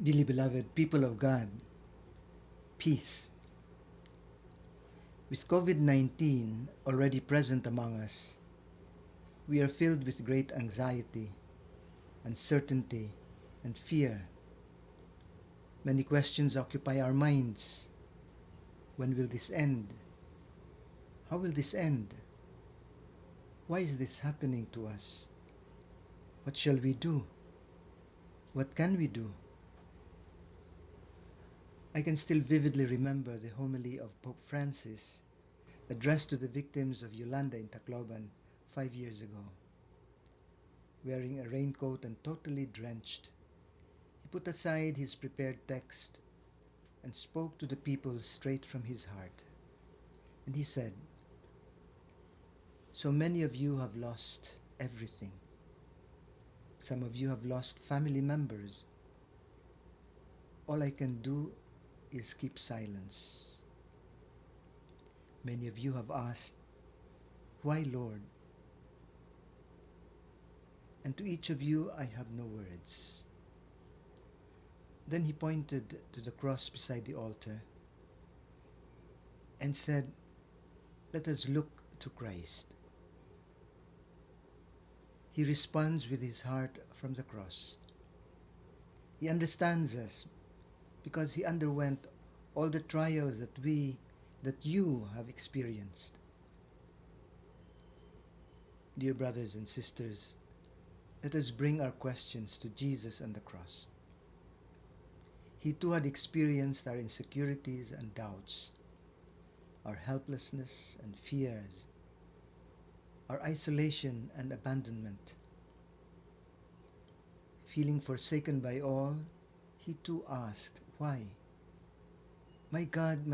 Dearly beloved people of God, peace. With COVID-19 already present among us, we are filled with great anxiety, uncertainty, and fear. Many questions occupy our minds. When will this end? How will this end? Why is this happening to us? What shall we do? What can we do? I can still vividly remember the homily of Pope Francis addressed to the victims of Yolanda in Tacloban 5 years ago. Wearing a raincoat and totally drenched, he put aside his prepared text and spoke to the people straight from his heart. And he said, "So many of you have lost everything. Some of you have lost family members. All I can do is keep silence. Many of you have asked, 'Why, Lord?' And to each of you I have no words." Then he pointed to the cross beside the altar and said, "Let us look to Christ." He responds with his heart from the cross. He understands us because he underwent all the trials that you have experienced. Dear brothers and sisters, let us bring our questions to Jesus on the cross. He too had experienced our insecurities and doubts, our helplessness and fears, our isolation and abandonment. Feeling forsaken by all, he too asked, "Why? My God,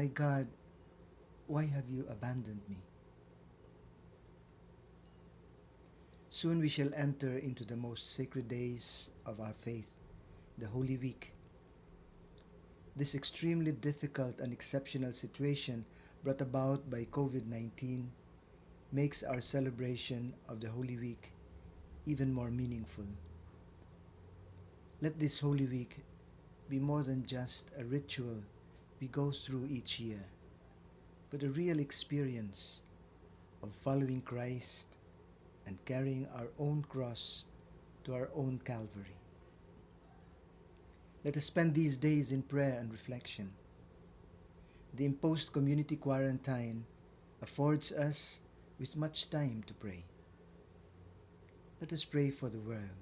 why have you abandoned me?" Soon we shall enter into the most sacred days of our faith, the Holy Week. This extremely difficult and exceptional situation brought about by COVID-19 makes our celebration of the Holy Week even more meaningful. Let this Holy Week be more than just a ritual we go through each year, but a real experience of following Christ and carrying our own cross to our own Calvary. Let us spend these days in prayer and reflection. The imposed community quarantine affords us with much time to pray. Let us pray for the world,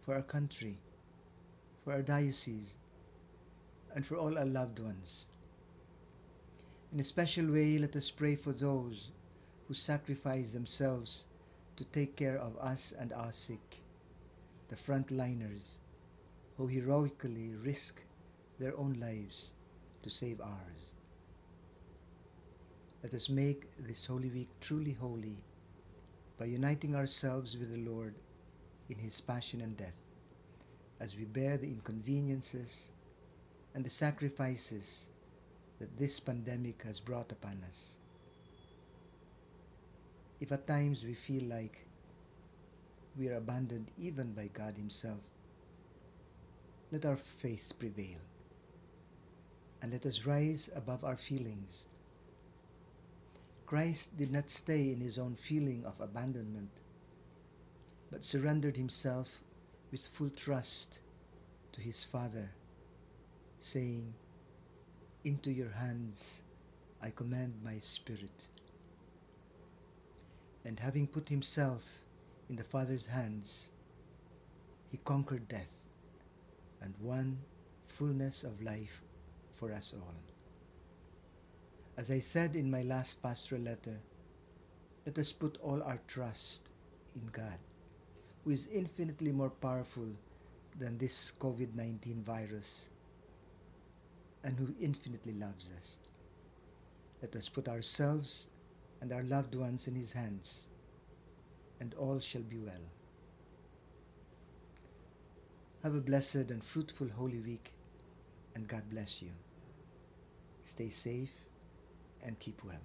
for our country, for our diocese, and for all our loved ones. In a special way, let us pray for those who sacrifice themselves to take care of us and our sick, the frontliners who heroically risk their own lives to save ours. Let us make this Holy Week truly holy by uniting ourselves with the Lord in His passion and death, as we bear the inconveniences and the sacrifices that this pandemic has brought upon us. If at times we feel like we are abandoned even by God Himself, let our faith prevail, and let us rise above our feelings. Christ did not stay in His own feeling of abandonment, but surrendered Himself with full trust to His Father, saying, "Into your hands I commend my spirit." And having put Himself in the Father's hands, He conquered death and won fullness of life for us all. As I said in my last pastoral letter, let us put all our trust in God, who is infinitely more powerful than this COVID-19 virus and who infinitely loves us. Let us put ourselves and our loved ones in His hands, and all shall be well. Have a blessed and fruitful Holy Week, and God bless you. Stay safe and keep well.